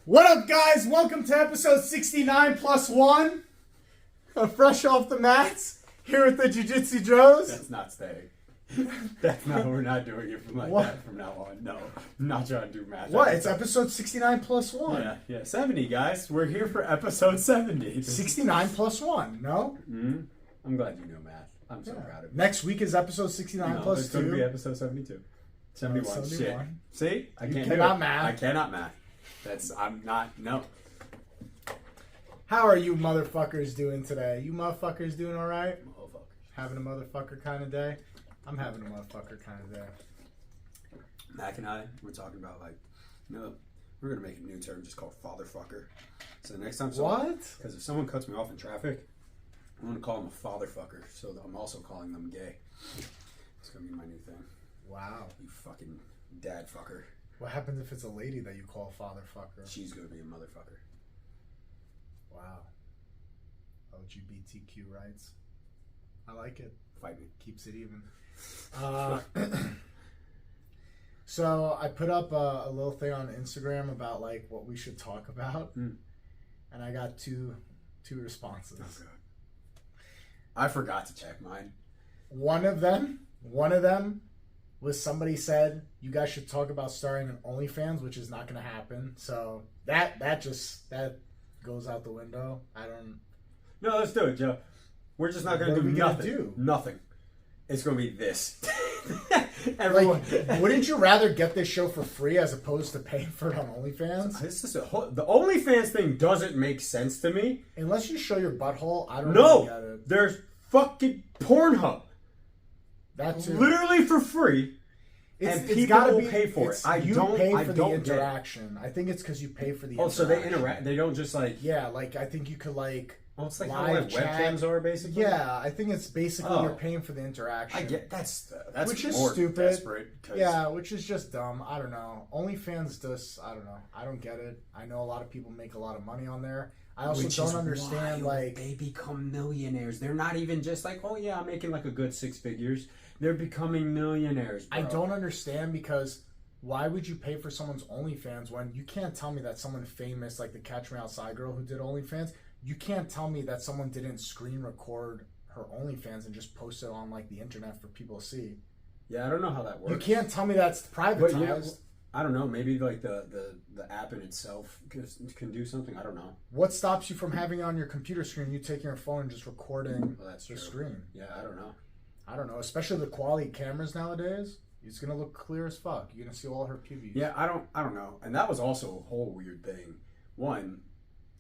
What up, guys? Welcome to episode 69 plus 1. Fresh off the mats, here with the Jiu-Jitsu Joes. That's not staying. That's not, we're not doing it from that from now on. No, I'm not trying to do math. What? It's episode 69 plus 1. Yeah, 70, guys. We're here for episode 70. 69 plus 1, no? I'm glad you know math. I'm so proud of you. Next week is episode 69 plus it's 2. going to be episode 72. 71. 71. Shit. See? I can't cannot do it. math. I cannot math. No. How are you motherfuckers doing today? You motherfuckers doing alright? Motherfucker. Having a motherfucker kind of day? I'm having a motherfucker kind of day. Mac and I, we're talking about we're going to make a new term just called fatherfucker. So next time What? Because if someone cuts me off in traffic, I'm going to call them a fatherfucker. So I'm also calling them gay. It's going to be my new thing. Wow. You fucking dad fucker. What happens if it's a lady that you call fatherfucker? She's going to be a motherfucker. Wow. LGBTQ rights. I like it. Fight me. Keeps it even. So I put up a little thing on Instagram about like what we should talk about, and I got two responses. Oh, God. I forgot to check mine. One of them was somebody said you guys should talk about starting an OnlyFans, which is not going to happen. So that goes out the window. I don't. No, let's do it, Joe. We're just not going to do nothing. Nothing. It's going to be this. Everyone. Like, wouldn't you rather get this show for free as opposed to paying for it on OnlyFans? The OnlyFans thing doesn't make sense to me. Unless you show your butthole, I don't really get it. There's fucking Pornhub. That too. Literally for free. And people will pay for it. I don't pay get for the interaction. I think it's because you pay for the interaction. So they interact. They don't just like... Yeah, like I think you could like... Oh, it's like live how chat. webcams are, basically? Yeah, I think it's basically you're paying for the interaction. I get that's which is more stupid. Desperate. Yeah, which is just dumb. I don't know. OnlyFans does. I don't know. I don't get it. I know a lot of people make a lot of money on there. I also don't understand like they become millionaires. They're not even just like, oh yeah, I'm making like a good 6 figures. They're becoming millionaires. Bro. I don't understand because why would you pay for someone's OnlyFans when you can't tell me that someone famous like the Catch Me Outside girl who did OnlyFans? You can't tell me that someone didn't screen record her OnlyFans and just post it on like the internet for people to see. Yeah, I don't know how that works. You can't tell me that's privatized. I don't know. Maybe like the app in itself can do something. I don't know. What stops you from having it on your computer screen? You taking your phone and just recording the screen. Yeah, I don't know. I don't know. Especially the quality cameras nowadays. It's gonna look clear as fuck. You're gonna see all her pubes. Yeah, I don't know. And that was also a whole weird thing. One,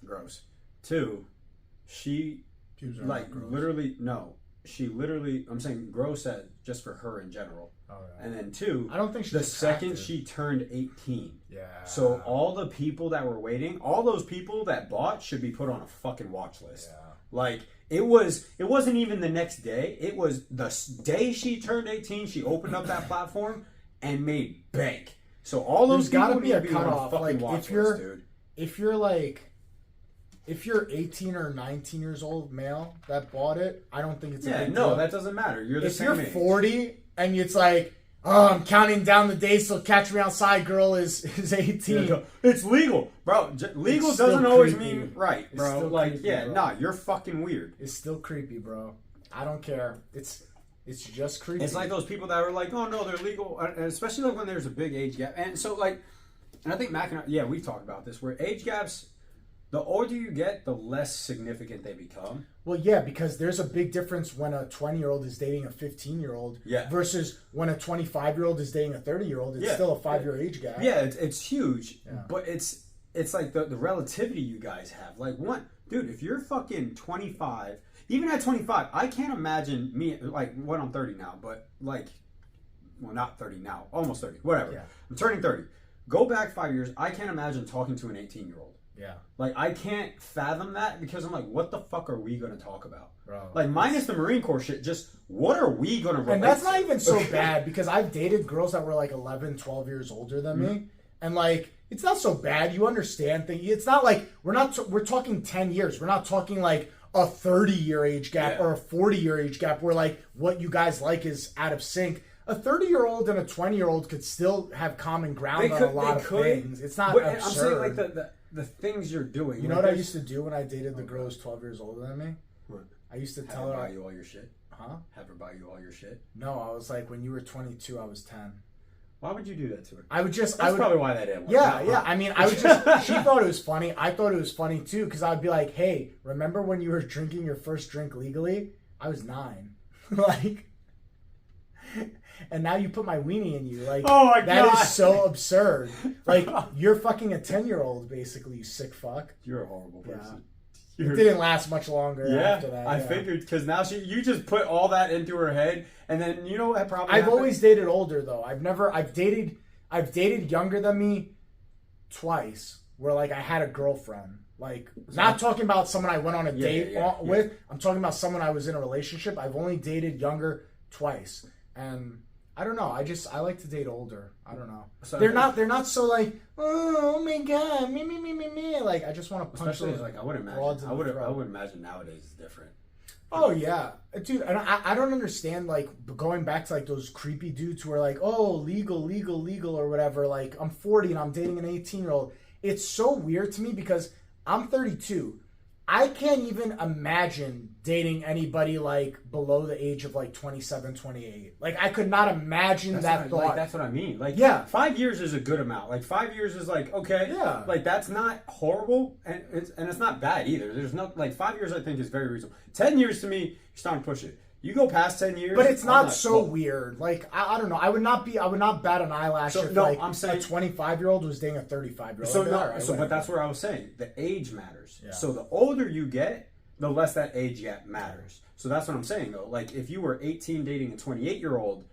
gross. Two, she like literally she literally. I'm saying gross at just for her in general. Oh, yeah. And then two, I don't think she's the second she turned 18. Yeah. So all the people that were waiting, all those people that bought should be put on a fucking watch list. Yeah. Like it wasn't even the next day. It was the day she turned 18. She opened up that platform and made bank. So all those There's people gotta be a need to be on cutoff. fucking Like watch list, dude. If you're 18 or 19 years old male that bought it, I don't think it's a big no, deal. that doesn't matter. You're the if same you're age. 40 and it's like, oh, I'm counting down the days till Catch Me Outside girl is 18. Yeah, it's legal, bro. Legal It's still doesn't always creepy. mean right, It's bro. still Like, creepy, yeah, bro. nah, you're fucking weird. It's still creepy, bro. I don't care. It's just creepy. It's like those people that are like, oh no, they're legal, and especially like when there's a big age gap. And so like, and I think Mac and I, we've talked about this, where age gaps, the older you get, the less significant they become. Well, yeah, because there's a big difference when a 20-year-old is dating a 15-year-old versus when a 25-year-old is dating a 30-year-old. It's still a 5-year age gap. Yeah, it's huge, but it's like the relativity you guys have. Like, dude, if you're fucking 25, even at 25, I can't imagine me, like, I'm 30 now, but like, well, not 30 now, almost 30, whatever. Yeah. I'm turning 30. Go back 5 years, I can't imagine talking to an 18-year-old. Yeah. Like, I can't fathom that because I'm like, what the fuck are we going to talk about? Bro, like, minus the Marine Corps shit, just what are we going to relate And that's to? not even so bad because I've dated girls that were like 11, 12 years older than me. And like, it's not so bad. You understand things. It's not like we're talking 10 years. We're not talking like a 30-year age gap or a 40-year age gap where like what you guys like is out of sync. a 30-year-old and a 20-year-old could still have common ground on a lot of things. It's not absurd. I'm saying like the things you're doing. You know what I used to do when I dated the girl who was 12 years older than me? What? I used to tell her buy you all your shit. Huh? Have her buy you all your shit. No, I was like, when you were 22, I was 10. Why would you do that to her? That's probably why that didn't work. Yeah. I mean, I would just. She thought it was funny. I thought it was funny too, because I'd be like, "Hey, remember when you were drinking your first drink legally? I was 9." Like, and now you put my weenie in you. Like, oh my God. That is so absurd. Like, you're fucking a 10-year-old, basically, you sick fuck. You're a horrible person. Yeah. It didn't last much longer after that. I figured, because now you just put all that into her head, and then you know what probably I've always dated older though. I've dated younger than me twice, where like I had a girlfriend. Like, not talking about someone I went on a date with. I'm talking about someone I was in a relationship. I've only dated younger twice, and I don't know. I like to date older. I don't know. So they're not so like, oh my God, me. Like, I just want to punch those. Like, I would imagine nowadays is different. Oh yeah, dude. And I don't understand, like, going back to like those creepy dudes who are like, oh, legal or whatever. Like, I'm 40 and I'm dating an 18-year-old. It's so weird to me because I'm 32. I can't even imagine dating anybody like below the age of like 27, 28. Like, I could not imagine that thought. Like, that's what I mean. Like, 5 years is a good amount. Like, 5 years is like, okay. Yeah. Like, that's not horrible, and it's not bad either. There's no, like, 5 years I think is very reasonable. 10 years to me, you're starting to push it. You go past 10 years. But it's not so weird. Like, I don't know. I would not bat an eyelash if I'm saying a 25-year-old was dating a 35-year-old. But that's where I was saying. The age matters. Yeah. So the older you get, the less that age gap matters. So that's what I'm saying, though. Like, if you were 18 dating a 28-year-old,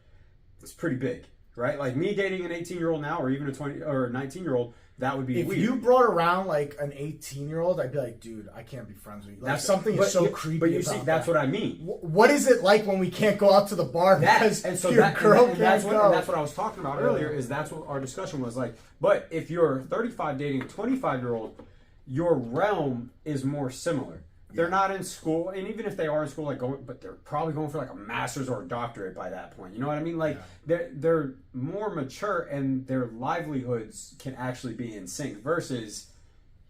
it's pretty big, right? Like, me dating an 18-year-old now, or even a 20 or a 19-year-old, that would be weird. If you brought around like an 18-year-old, I'd be like, dude, I can't be friends with you. Like, something is so creepy. But you see, that's what I mean. What is it like when we can't go out to the bar because your girl can't go? And that's what I was talking about earlier. Is that's what our discussion was like. But if you're 35 dating a 25-year-old, your realm is more similar. They're not in school, and even if they are in school, but they're probably going for like a master's or a doctorate by that point. You know what I mean? Like, they're more mature, and their livelihoods can actually be in sync. Versus,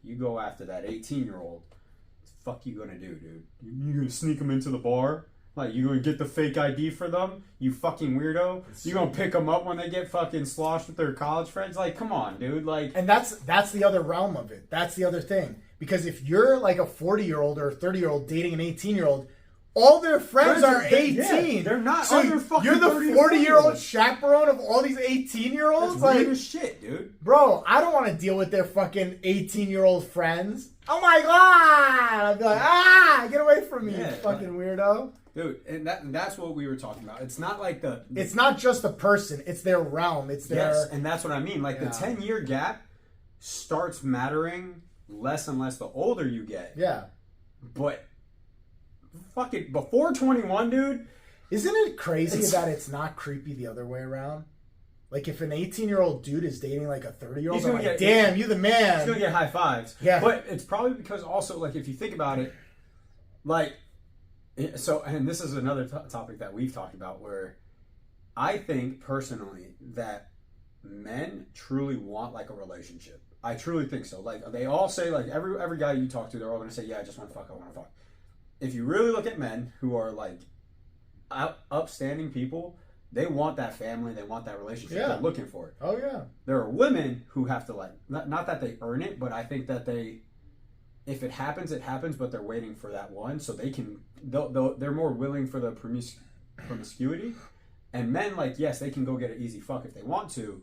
you go after that 18-year-old. What the fuck you gonna do, dude? You gonna sneak them into the bar? Like, you gonna get the fake ID for them? You fucking weirdo! You gonna pick them up when they get fucking sloshed with their college friends? Like, come on, dude! Like, and that's the other realm of it. That's the other thing. Because if you're like a 40-year-old or a 30-year-old dating an 18-year-old, all their friends are 18. Yeah, they're not. So you're the 40-year-old chaperone of all these 18-year-olds. That's weird as shit, dude. Bro, I don't want to deal with their fucking 18-year-old friends. Oh my God! I'd be like, get away from me, you fucking weirdo. Dude, and that's what we were talking about. It's not like it's not just the person. It's their realm. It's their... Yes, and that's what I mean. Like, the 10-year gap starts mattering less and less the older you get. Yeah. But fucking before 21, dude. Isn't it crazy that it's not creepy the other way around? Like, if an 18-year-old dude is dating like a 30-year-old, I'm like, damn, you the man. He's gonna get high fives. Yeah. But it's probably because also, like, if you think about it, like, so, and this is another topic that we've talked about, where I think personally that men truly want like a relationship. I truly think so. Like, they all say, like, every guy you talk to, they're all going to say, yeah, I just want to fuck, I want to fuck. If you really look at men who are, like, upstanding people, they want that family, they want that relationship, they're looking for it. Oh, yeah. There are women who have to, like, not that they earn it, but I think that if it happens, it happens, but they're waiting for that one, so they're more willing for the promiscuity. And men, like, yes, they can go get an easy fuck if they want to,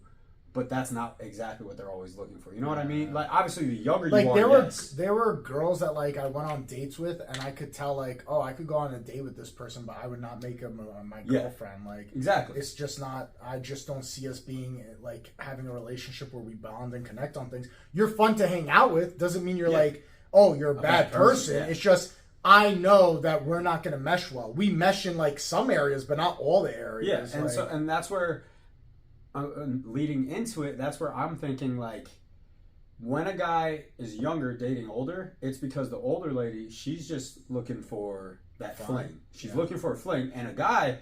but that's not exactly what they're always looking for. You know what I mean? Like, obviously, the younger you are, there were girls that, like, I went on dates with, and I could tell, like, oh, I could go on a date with this person, but I would not make him my girlfriend. Like, exactly. It's just not, I just don't see us being, like, having a relationship where we bond and connect on things. You're fun to hang out with. Doesn't mean you're, like, oh, you're a bad person. It's just, I know that we're not going to mesh well. We mesh in, like, some areas, but not all the areas. Yeah, and that's where... leading into it, that's where I'm thinking, like, when a guy is younger dating older, it's because the older lady, she's just looking for that fling. She's looking for a fling, and a guy,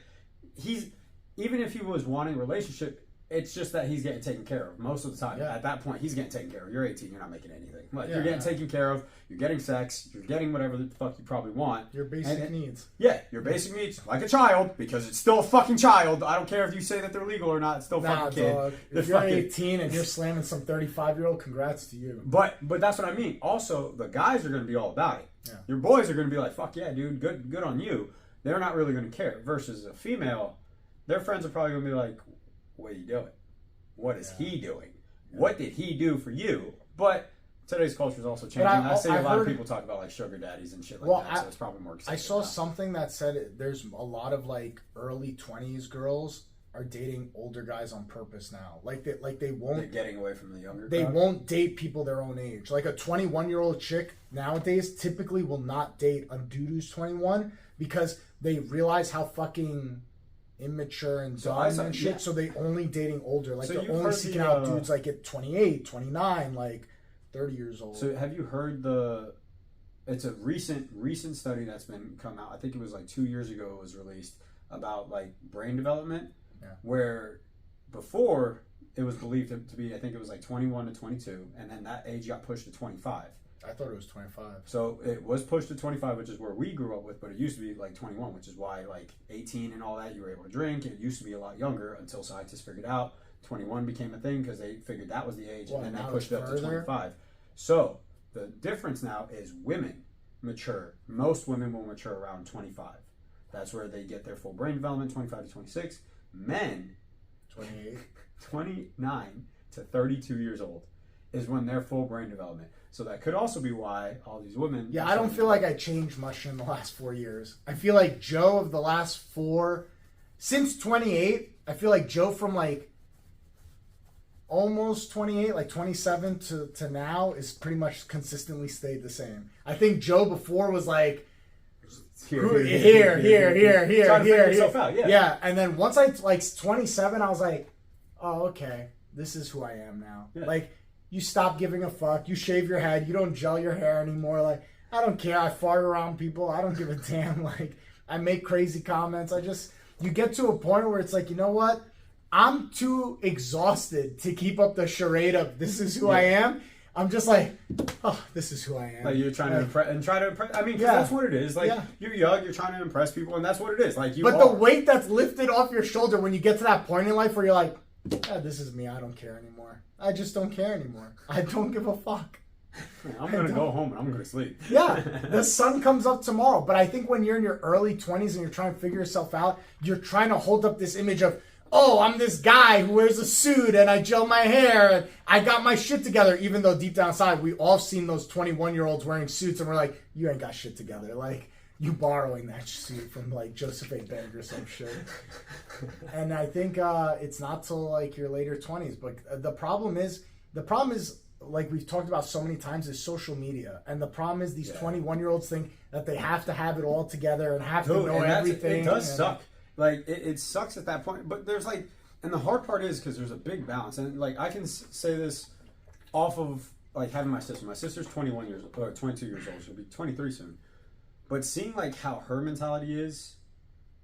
even if he was wanting a relationship, it's just that he's getting taken care of most of the time. Yeah. At that point, he's getting taken care of. You're 18, you're not making anything. Like, Yeah, you're getting taken care of, you're getting sex, you're getting whatever the fuck you probably want. Your basic needs. Yeah, your basic needs, like a child, because it's still a fucking child. I don't care if you say that they're legal or not, it's still a Nah, fucking kid. dog. If you're 18 and you're slamming some 35-year-old, congrats to you. But that's what I mean. Also, the guys are going to be all about it. Yeah. Your boys are going to be like, fuck yeah, dude, good on you. They're not really going to care. Versus a female, their friends are probably going to be like, what are you doing? What is he doing? What did he do for you? But today's culture is also changing. I see a lot of people talk about like sugar daddies and shit like that, so it's probably more exciting. I saw something that said there's a lot of like early 20s girls are dating older guys on purpose now. They won't. They're getting away from the younger. They won't date people their own age. Like a 21-year-old chick nowadays typically will not date a dude who's 21 because they realize how fucking immature and dumb and shit. So they only dating older. Like they're only seeking out dudes like at 28, 29, like 30 years old. So have you heard it's a recent study that's been come out. I think it was like 2 years ago it was released about like brain development. Yeah. Where before it was believed to be, I think it was like 21 to 22, and then that age got pushed to 25. I thought it was 25. So it was pushed to 25, which is where we grew up with, but it used to be like 21, which is why like 18 and all that, you were able to drink. It used to be a lot younger until scientists figured out 21 became a thing because they figured that was the age, and then they pushed it up to 25. So the difference now is women mature. Most women will mature around 25. That's where they get their full brain development, 25 to 26. Men, 28. 29 to 32 years old is when their full brain development. So that could also be why all these women... Yeah, I don't feel like I changed much in the last 4 years. I feel like Joe of the last 4... Since 28, I feel like Joe from like almost 28, like 27 to now is pretty much consistently stayed the same. I think Joe before was like... Here. Trying to figure yourself out, yeah. Yeah, and then once I like 27, I was like, oh, okay, this is who I am now. Yeah. Like, you stop giving a fuck. You shave your head. You don't gel your hair anymore. Like, I don't care. I fart around people. I don't give a damn. Like, I make crazy comments. You get to a point where it's like, you know what? I'm too exhausted to keep up the charade of this is who I am. I'm just like, oh, this is who I am. Like you're trying to impress and try to impress. I mean, that's what it is. Like you're young, you're trying to impress people, and that's what it is. Like the weight that's lifted off your shoulder when you get to that point in life where you're like, yeah, this is me. I don't care anymore. I just don't care anymore. I don't give a fuck. I'm gonna go home and I'm gonna sleep. Yeah, the sun comes up tomorrow. But I think when you're in your early 20s and you're trying to figure yourself out, you're trying to hold up this image of, oh, I'm this guy who wears a suit and I gel my hair and I got my shit together, even though deep down inside we all seen those 21-year-olds wearing suits and we're like, you ain't got shit together. Like, you borrowing that suit from like Joseph A. Bank or some shit. And I think it's not till like your later 20s. But the problem is like we've talked about so many times is social media. And the problem is these 21-year-olds think that they have to have it all together and have to know everything. It does suck. Like, it sucks at that point. But there's like, and the hard part is because there's a big balance. And like, I can say this off of like having my sister. My sister's 22 years old. She'll be 23 soon. But seeing like how her mentality is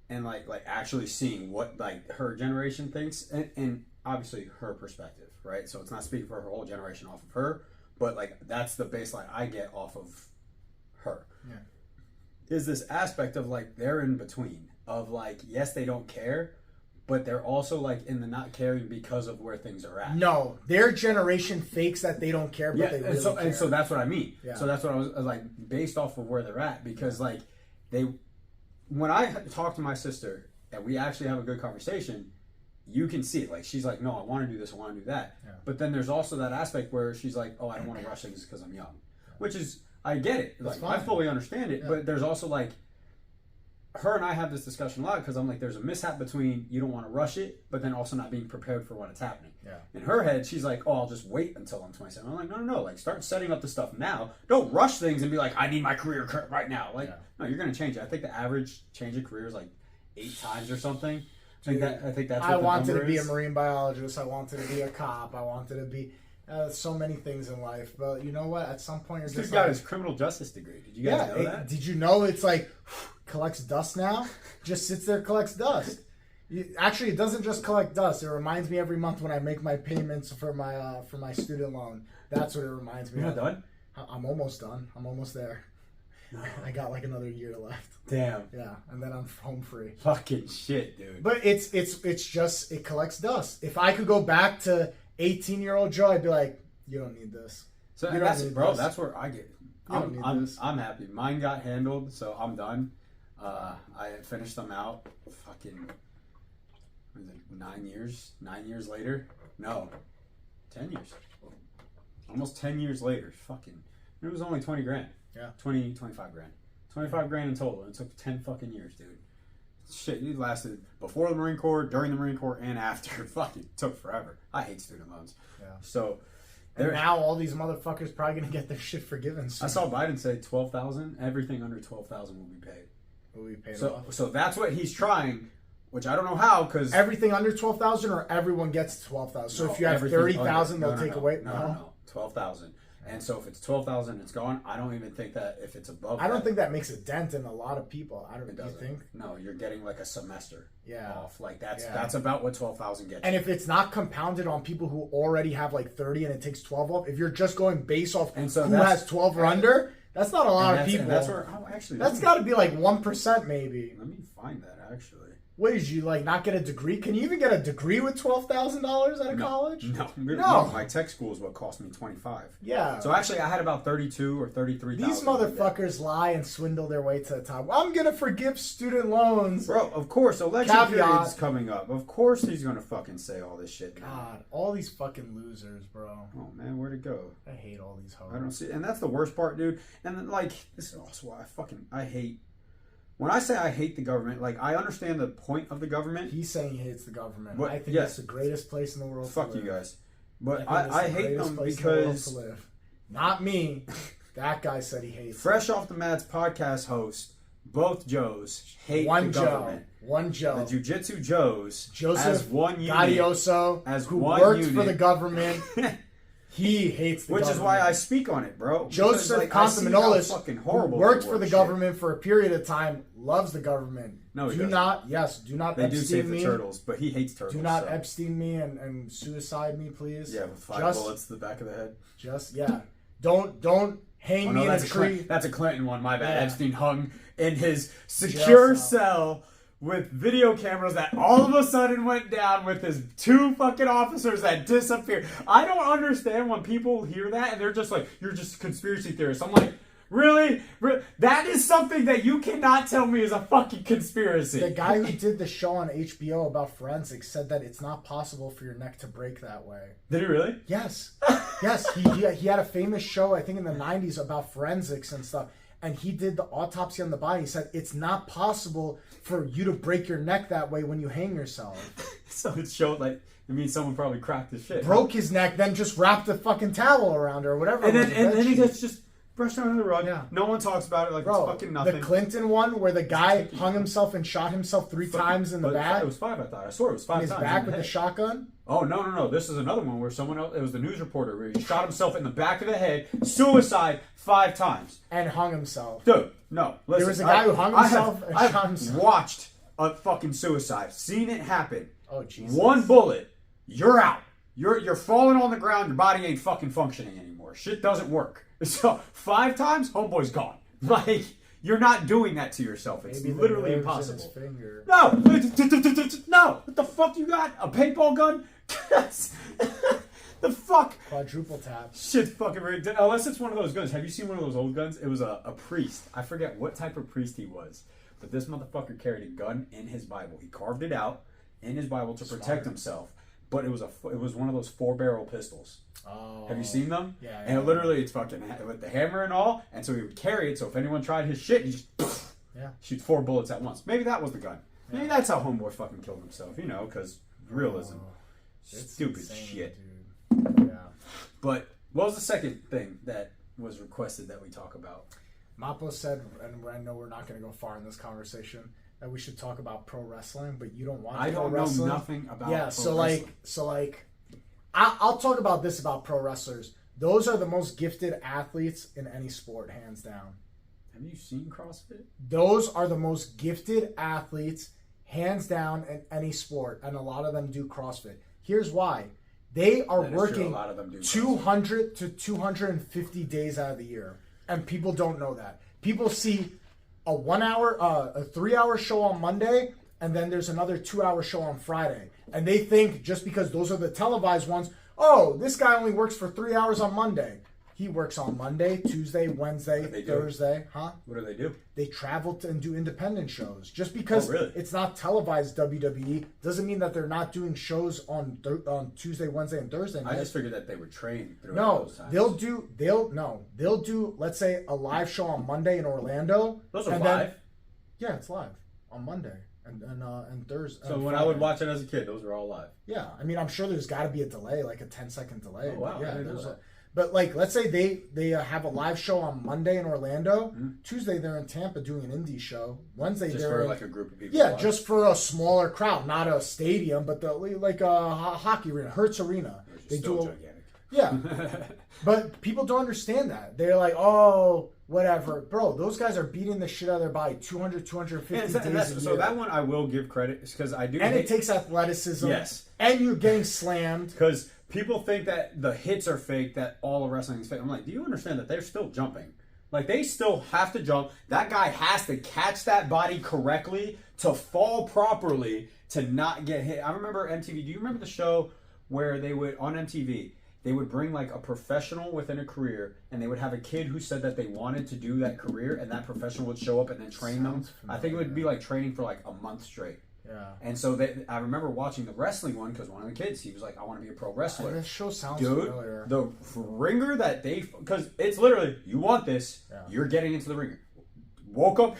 and like actually seeing what like her generation thinks and obviously her perspective, right? So it's not speaking for her whole generation off of her, but like that's the baseline I get off of her. Yeah. Is this aspect of like they're in between of like, yes, they don't care, but they're also like in the not caring because of where things are at. No, their generation fakes that they don't care, but they really care. And so that's what I mean. Yeah. So that's what I was like based off of where they're at because like when I talk to my sister and we actually have a good conversation, you can see it. Like she's like, no, I want to do this, I want to do that. Yeah. But then there's also that aspect where she's like, oh, I don't want to rush things because I'm young, which is I get it. Like I fully understand it, but there's also like. Her and I have this discussion a lot because I'm like, there's a mishap between you don't want to rush it, but then also not being prepared for when it's happening. Yeah. In her head, she's like, oh, I'll just wait until I'm 27. I'm like, no. Like, start setting up the stuff now. Don't rush things and be like, I need my career right now. Like, no, you're going to change it. I think the average change of career is like 8 times or something. I think that's what I wanted to be a marine biologist. I wanted to be a cop. I wanted to be so many things in life. But you know what? At some point, you're just got his criminal justice degree. Did you guys know that? Did you know it's like collects dust now? Just sits there, collects dust. Actually, it doesn't just collect dust. It reminds me every month when I make my payments for my student loan. That's what it reminds me You're of. not done? I'm almost done. I'm almost there. No. I got like another year left. Damn. Yeah, and then I'm home free. Fucking shit, dude. But it's just, it collects dust. If I could go back to 18-year-old Joe, I'd be like, you don't need this. So You don't that's need bro. this. That's where I get. don't need this. I'm happy. Mine got handled, so I'm done. I finished them out. Fucking. Was it 9 years? 9 years later? No, 10 years. Almost 10 years later. Fucking. It was only 20 grand. Yeah. 25 grand. 25 grand in total. It took 10 fucking years, dude. Shit, it lasted before the Marine Corps, during the Marine Corps, and after. Fucking took forever. I hate student loans. Yeah. So. And now all these motherfuckers probably gonna get their shit forgiven soon. I saw Biden say 12,000. Everything under 12,000 will be paid. Will be paid So, off. so that's what he's trying, which I don't know how, because Everything under 12,000, or everyone gets 12,000. So if you have 30,000, they'll take away. No, 12,000. And so if it's 12,000, it's gone. I don't even think that if it's above. I don't think that makes a dent in a lot of people. I don't. it You doesn't. think? No, you're getting like a semester Yeah. off. Like that's Yeah. that's about what 12,000 gets. And if it's not compounded on people who already have like 30 and it takes 12 off, if you're just going based off And so who that's- has 12 or under, that's not a lot of people. And that's where actually That's got to be like 1% maybe. Let me find that actually. What did you like? Not get a degree? Can you even get a degree with $12,000 out of college? No. My tech school is what cost me 25. Yeah. So actually, I had about 32 or 33,000. These motherfuckers lie and swindle their way to the top. I'm gonna forgive student loans. Bro, of course, election Caveat. period's coming up. Of course he's gonna fucking say all this shit now. God, all these fucking losers, bro. Oh man, where'd it go? I hate all these hoes. I don't see, and that's the worst part, dude. And then, like, this is also why I hate. When I say I hate the government, like, I understand the point of the government. He's saying he hates the government. But, I think yeah. it's the greatest place in the world. Fuck to you live. guys, but I think I it's the hate greatest them place in the world because to live. Not me. That guy said he hates. Fresh Off the Mad's podcast host, both Joes hate One the Joe. government. One Joe. The Jiu-Jitsu Joes, Joseph as one unit, Gaudioso, as who one worked unit. for the government. He hates the Which government. is why I speak on it, bro. Joseph Because, like, I see how Constantinolis, fucking who horrible worked they for the shit. government for a period of time, loves the government. No, he do doesn't. not They do Epstein save the me. turtles, but he hates turtles. Do not so. Epstein me and suicide me, please. Yeah, with 5 Just- bullets to the back of the head. Just yeah. Don't hang Oh me no, in a that's a tree. That's a Clinton one. My bad. Yeah. Epstein hung in his secure Jail cell with video cameras that all of a sudden went down with his 2 fucking officers that disappeared. I don't understand when people hear that and they're just like, "You're just a conspiracy theorist." I'm like, really? That is something that you cannot tell me is a fucking conspiracy. The guy who did the show on HBO about forensics said that it's not possible for your neck to break that way. Did he really? Yes. Yes, he had a famous show, I think in the 90s, about forensics and stuff. And he did the autopsy on the body. He said it's not possible for you to break your neck that way when you hang yourself. So it showed like, I mean, someone probably cracked his shit. Broke his neck, then just wrapped a fucking towel around her or whatever. And it was, then a and then he bedsheet. just brushed it under the rug. Yeah. No one talks about it like Bro, it's fucking nothing. the Clinton one where the guy hung himself and shot himself 3 times in the But back. It was 5, I thought. I swore it was 5 In his times. back in with the the head. shotgun. Oh, no. This is another one where someone else, it was the news reporter where he shot himself in the back of the head, suicide 5 times. And hung himself. Dude, no. Listen, was a guy who hung himself and I shot have himself. watched a fucking suicide, seen it happen. Oh, Jesus. 1 bullet, you're out. You're falling on the ground, your body ain't fucking functioning anymore. Shit doesn't work. So 5 times, homeboy's gone. Like, you're not doing that to yourself. It's Maybe the literally nerves in impossible. his finger. No! No! What the fuck you got? A paintball gun? The fuck? Quadruple tap. Shit's fucking weird. Unless it's one of those guns. Have you seen one of those old guns? It was a priest. I forget what type of priest he was. But this motherfucker carried a gun in his Bible. He carved it out in his Bible to protect himself. But it was one of those 4-barrel pistols. Oh. Have you seen them? Yeah. And literally, it's fucking with the hammer and all. And so he would carry it. So if anyone tried his shit, he just shoots 4 bullets at once. Maybe that was the gun. Maybe that's how homeboy fucking killed himself. You know, because realism, It's stupid insane, shit. Dude. Yeah. But what was the second thing that was requested that we talk about? Mappo said, and I know we're not going to go far in this conversation, that we should talk about pro wrestling, but you don't want I pro don't wrestling. know nothing about. Yeah, pro so wrestling. I'll talk about this about pro wrestlers. Those are the most gifted athletes in any sport, hands down. Have you seen CrossFit? Those are the most gifted athletes, hands down in any sport, and a lot of them do CrossFit. Here's why. They are working a lot of them do 200 to 250 days out of the year, and people don't know that. People see a 3-hour show on Monday, and then there's another 2-hour show on Friday, and they think just because those are the televised ones, oh, this guy only works for 3 hours on Monday. He works on Monday, Tuesday, Wednesday, Thursday. Huh? What do they do? They travel and do independent shows. Just because it's not televised WWE doesn't mean that they're not doing shows on Tuesday, Wednesday, and Thursday night. I just figured that they would train through those times. They'll do let's say a live show on Monday in Orlando. Those are live? Yeah, it's live on Monday and Thursday. So when I would watch it as a kid, those were all live. Yeah, I mean, I'm sure there's got to be a delay, like a 10-second delay. Oh, wow. Yeah, but like, let's say they have a live show on Monday in Orlando. Mm-hmm. Tuesday they're in Tampa doing an indie show. Wednesday just they're for like a group of people. Yeah, just for a smaller crowd, not a stadium, but like a hockey arena, Hertz Arena. They do gigantic. Yeah, but people don't understand that. They're like, oh, whatever, bro. Those guys are beating the shit out of their body 200, 250 days a year. So that one I will give credit because I do. And it takes athleticism. Yes. And you're getting slammed because. People think that the hits are fake, that all of wrestling is fake. I'm like, do you understand that they're still jumping? Like, they still have to jump. That guy has to catch that body correctly to fall properly to not get hit. I remember MTV. Do you remember the show where they would, on MTV, they would bring like a professional within a career and they would have a kid who said that they wanted to do that career and that professional would show up and then train them? I think it would be like training for like a month straight. Yeah. And so I remember watching the wrestling one because one of the kids, he was like, I want to be a pro wrestler. This show sounds Dude, familiar. the ringer that because it's literally, you want this, you're getting into the ringer. Woke up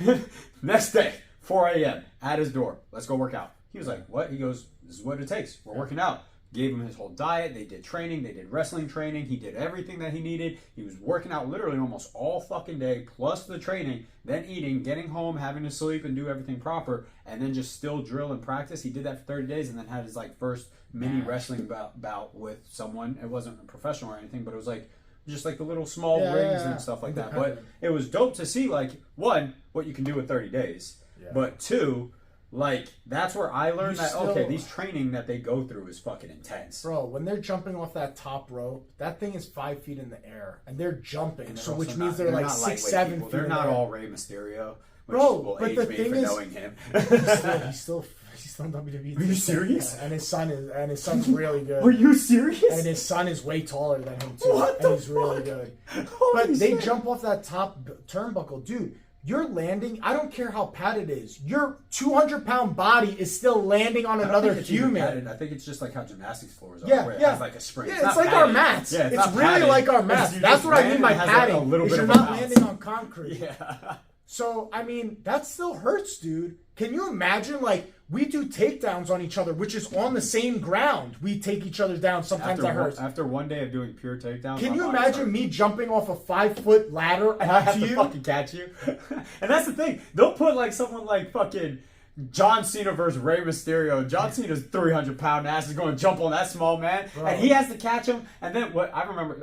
next day, 4 a.m., at his door. Let's go work out. He was like, what? He goes, this is what it takes. We're working out. Gave him his whole diet. They did training. They did wrestling training. He did everything that he needed. He was working out literally almost all fucking day, plus the training, then eating, getting home, having to sleep and do everything proper, and then just still drill and practice. He did that for 30 days and then had his like first mini wrestling bout with someone. It wasn't a professional or anything, but it was like just like the little small rings and stuff like that. But it was dope to see, like, one, what you can do in 30 days, but two, like, that's where I learned these training that they go through is fucking intense. Bro, when they're jumping off that top rope, that thing is 5 feet in the air. And they're jumping, so which means they're like 6, 7 feet. They're not all Rey Mysterio. Bro, but the thing is, knowing him. he's still in WWE. Are you serious? Yeah, and his son's really good. Are you serious? And his son is way taller than him too. What and he's really good. But they jump off that top turnbuckle, dude. You're landing, I don't care how padded it is, your 200-pound body is still landing on another human. I think it's just like how gymnastics floors are, where it has like a spring. Yeah, it's like our mats. Yeah, it's really like our mats. That's what I mean by padding, is you're not landing on concrete. Yeah. So, I mean, that still hurts, dude. Can you imagine, like, we do takedowns on each other, which is on the same ground. We take each other down. Sometimes that hurts. After one day of doing pure takedowns, can you imagine me jumping off a 5-foot ladder and I have to fucking catch you? And that's the thing. They'll put like someone like fucking John Cena versus Rey Mysterio. John Cena's 300-pound ass is going to jump on that small man, and he has to catch him. And then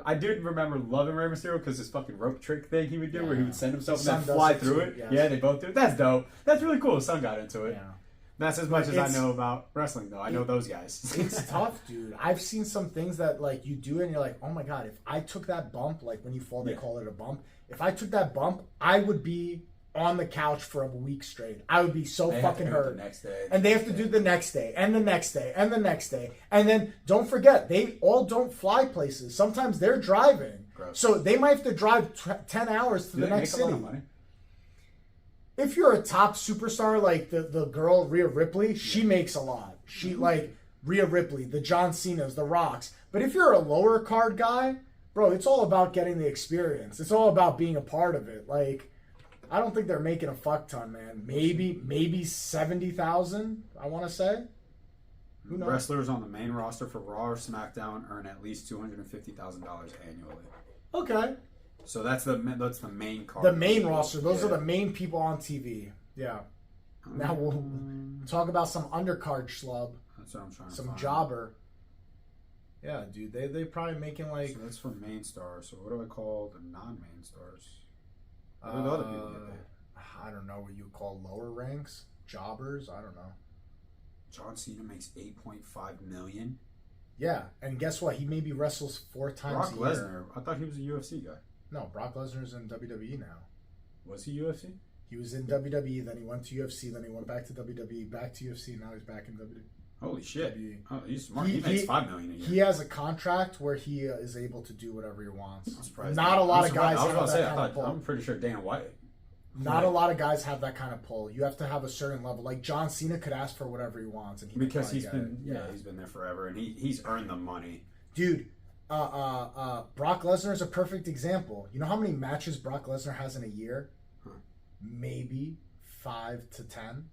I did remember loving Rey Mysterio because this fucking rope trick thing he would do, where he would send himself and then fly through it. Yeah, they both do it. That's dope. That's really cool. His son got into it. Yeah. That's as much as I know about wrestling, though. I know those guys. It's tough, dude. I've seen some things that, like, you do and you're like, oh my God, if I took that bump, like when you fall, they call it a bump. If I took that bump, I would be on the couch for a week straight. I would be so fucking hurt. The next day. And they have to do the next day, and the next day, and the next day. And then don't forget, they all don't fly places. Sometimes they're driving. Gross. So they might have to drive 10 hours to the next city. A lot of money? If you're a top superstar like the girl Rhea Ripley, she makes a lot. She like Rhea Ripley, the John Cenas, the Rocks. But if you're a lower card guy, bro, it's all about getting the experience. It's all about being a part of it. Like, I don't think they're making a fuck ton, man. Maybe 70,000, I want to say. Who knows? Wrestlers on the main roster for Raw or SmackDown earn at least $250,000 annually. Okay. So that's the main card. The main roster. Those are the main people on TV. Yeah. Now we'll talk about some undercard schlub. That's what I'm trying to Some find. jobber. Yeah, dude. They probably making like... So that's for main stars. So what do I call the non-main stars? What are the other people get paid? I don't know what you call lower ranks. Jobbers? I don't know. John Cena makes $8.5 million. Yeah, and guess what? He maybe wrestles 4 times Brock a year. Lesnar. I thought he was a UFC guy. No, Brock Lesnar's in WWE now. Was he UFC? He was in WWE, then he went to UFC, then he went back to WWE, back to UFC, and now he's back in WWE. Holy shit! WWE. Oh, he's smart. He makes $5 million a year. He has a contract where he is able to do whatever he wants. I'm surprised. Not a lot of guys have that kind of pull. I'm pretty sure Dana White. Not a lot of guys have that kind of pull. You have to have a certain level. Like John Cena could ask for whatever he wants, and because he's been he's been there forever, and he's earned the money. Dude, Brock Lesnar is a perfect example. You know how many matches Brock Lesnar has in a year? Maybe 5 to 10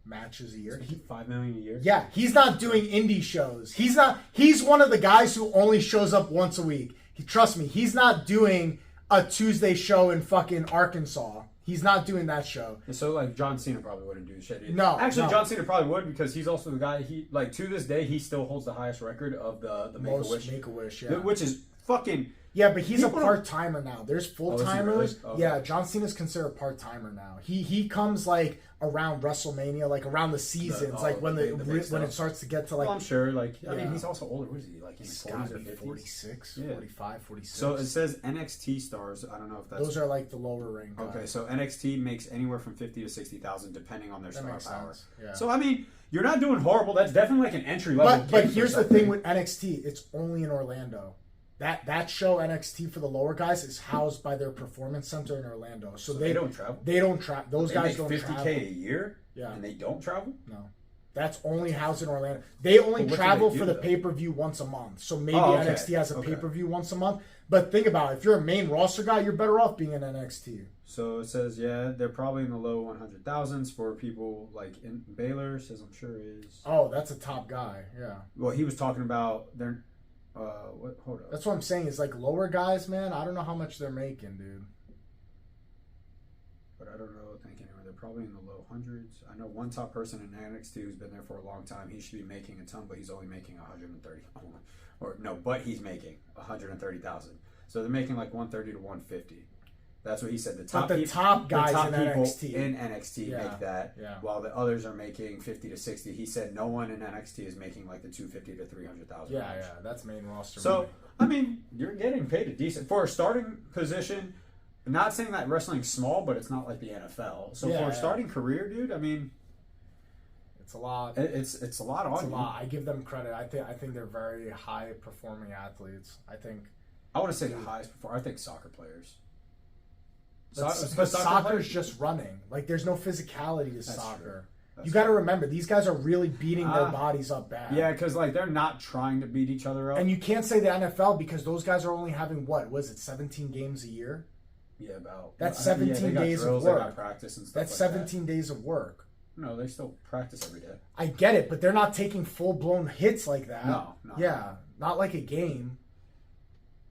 matches a year. $5 million a year. Yeah, he's not doing indie shows. He's one of the guys who only shows up once a week. Trust me, he's not doing a Tuesday show in fucking Arkansas. He's not doing that show. And so, like, John Cena probably wouldn't do shit. No. Actually, John Cena probably would because he's also the guy, to this day, he still holds the highest record of the Make-A-Wish. Make-A-Wish, yeah. Which is fucking... Yeah, but he's a part-timer now. There's full-timers. Oh, really? Yeah, John Cena's considered a part-timer now. He comes, like, around WrestleMania, like, around the seasons, when it starts to get to, like... Well, I'm sure, like... I mean, he's also older. What is he, like, in his 40s or 50s? 46, yeah. 45, 46. So it says NXT stars. I don't know if that's... Those are, like, the lower ring guys. Okay, so NXT makes anywhere from 50 to 60,000 depending on their star power. Yeah. So, I mean, you're not doing horrible. That's definitely, like, an entry-level But here's the thing with NXT. It's only in Orlando. That show NXT for the lower guys is housed by their performance center in Orlando. So they don't travel. They don't travel. Those guys don't travel. $50K a year. Yeah, and they don't travel. No, that's only housed in Orlando. They only travel for the pay-per-view once a month. So maybe NXT has a pay-per-view once a month. But think about it. If you're a main roster guy, you're better off being in NXT. So it says, they're probably in the low 100,000s for people like in Baylor. Says I'm sure is. Oh, that's a top guy. Yeah. Well, he was talking about their. What? Hold up. That's what I'm saying. Is like lower guys, man. I don't know how much they're making, dude. But I don't know. Thinking they're probably in the low hundreds. I know one top person in NXT who's been there for a long time. He should be making a ton, but he's only making 130. Or no, but he's making 130,000. So they're making like 130 to 150. That's what he said. The top guys in NXT make that, yeah. While the others are making 50 to 60. He said no one in NXT is making like the 250 to 300,000. Yeah, that's main roster. So money. I mean, you're getting paid a decent for a starting position. I'm not saying that wrestling's small, but it's not like the NFL. So for a starting career, dude, I mean, it's a lot. It's a lot on you. It's a lot. I give them credit. I think they're very high performing athletes. I want to say the highest performer. I think soccer players. But soccer's just running. Like, there's no physicality to soccer. You got to remember, these guys are really beating their bodies up bad. Yeah, because like they're not trying to beat each other up. And you can't say the NFL because those guys are only having 17 games a year? Yeah, about. That's 17 days of work. They got practice and stuff. That's 17 days of work. No, they still practice every day. I get it, but they're not taking full blown hits like that. No. Yeah, not like a game.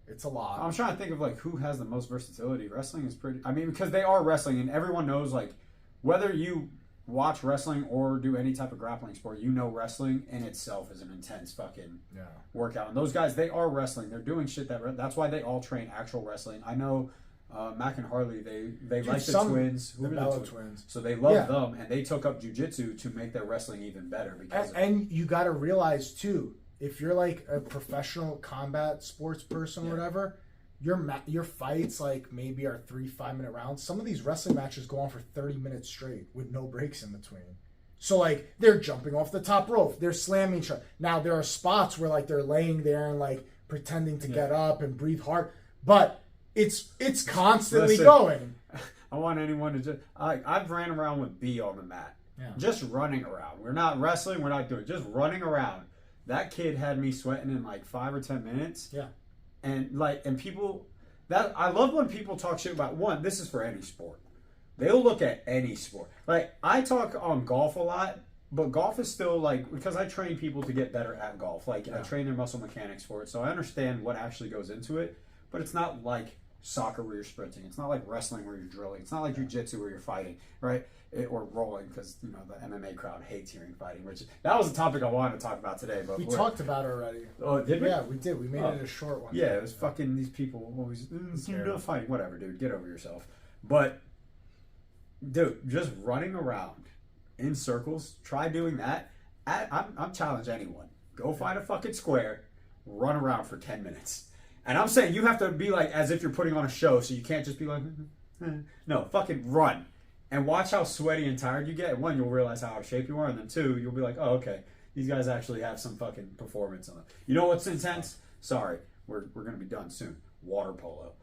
It's a lot. I'm trying to think of like who has the most versatility. Wrestling is pretty. I mean, because they are wrestling, and everyone knows like whether you watch wrestling or do any type of grappling sport, you know wrestling in itself is an intense fucking workout. And those guys, they are wrestling. They're doing shit that's why they all train actual wrestling. I know Mac and Harley, they like the twins. The Bella twins. So they love them, and they took up jiu-jitsu to make their wrestling even better. And you got to realize too, if you're like a professional combat sports person or whatever, your fights like maybe are 3 5-minute rounds. Some of these wrestling matches go on for 30 minutes straight with no breaks in between. So like they're jumping off the top rope, they're slamming each other. Now there are spots where like they're laying there and like pretending to get up and breathe hard, but it's constantly going. I want anyone to just. I've ran around with B on the mat, just running around. We're not wrestling. We're not doing just running around. That kid had me sweating in like 5 or 10 minutes. Yeah. And people, that I love when people talk shit about one. This is for any sport. They'll look at any sport. Like I talk on golf a lot, but golf is still like because I train people to get better at golf. Like I train their muscle mechanics for it, so I understand what actually goes into it. But it's not like soccer where you're sprinting. It's not like wrestling where you're drilling. It's not like jiu-jitsu where you're fighting, right? Or rolling because the MMA crowd hates hearing fighting. Which that was a topic I wanted to talk about today. But we talked about it already. Oh, did we? Yeah, we did. We made it a short one. Yeah, it was fucking these people always fighting. Whatever, dude. Get over yourself. But dude, just running around in circles. Try doing that. I'm challenge anyone. Go find a fucking square, run around for 10 minutes. And I'm saying you have to be like as if you're putting on a show, so you can't just be like, no, fucking run. And watch how sweaty and tired you get. And one, you'll realize how out of shape you are. And then two, you'll be like, oh, okay, these guys actually have some fucking performance on them. You know what's intense? Sorry, we're going to be done soon. Water polo.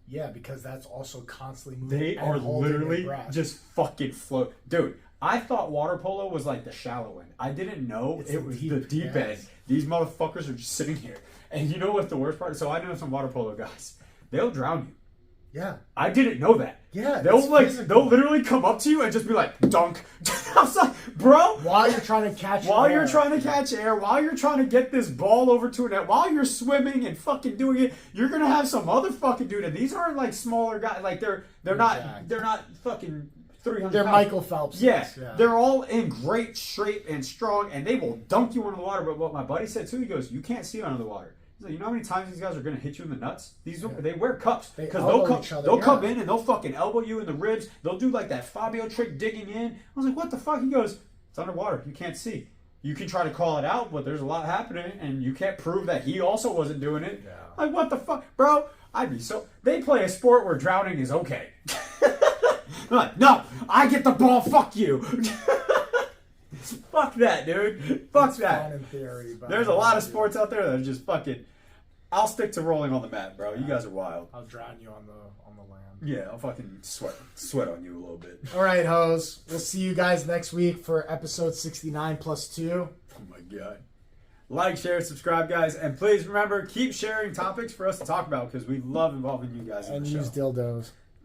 Yeah, because that's also constantly moving. They are literally just fucking float. Dude, I thought water polo was like the shallow end. I didn't know it was the deep end. These motherfuckers are just sitting here. And you know what the worst part is? So I know some water polo guys. They'll drown you. Yeah. I didn't know that. Yeah. They'll literally come up to you and just be like, dunk. I was like, bro. While you're trying to catch air, while you're trying to get this ball over to a net, while you're swimming and fucking doing it, you're gonna have some other fucking dude. And these aren't like smaller guys. Like they're not fucking 300. They're pounds. Michael Phelps. Yeah. They're all in great shape and strong, and they will dunk you under the water. But what my buddy said too, he goes, you can't see under the water. You know how many times these guys are going to hit you in the nuts? They wear cups because they'll come in and they'll fucking elbow you in the ribs. They'll do like that Fabio trick digging in. I was like, what the fuck? He goes, it's underwater. You can't see. You can try to call it out, but there's a lot happening, and you can't prove that he also wasn't doing it. Yeah. Like, what the fuck, bro? They play a sport where drowning is okay. Like, no, I get the ball. Fuck you. Fuck that, dude. Fuck that. In theory, there's a lot of sports out there that are just fucking. I'll stick to rolling on the mat, bro. You guys are wild. I'll drown you on the land. Yeah, I'll fucking sweat on you a little bit. All right, hoes. We'll see you guys next week for episode 69 plus 2. Oh my god. Like, share, subscribe, guys, and please remember, keep sharing topics for us to talk about because we love involving you guys in the show. And use dildos.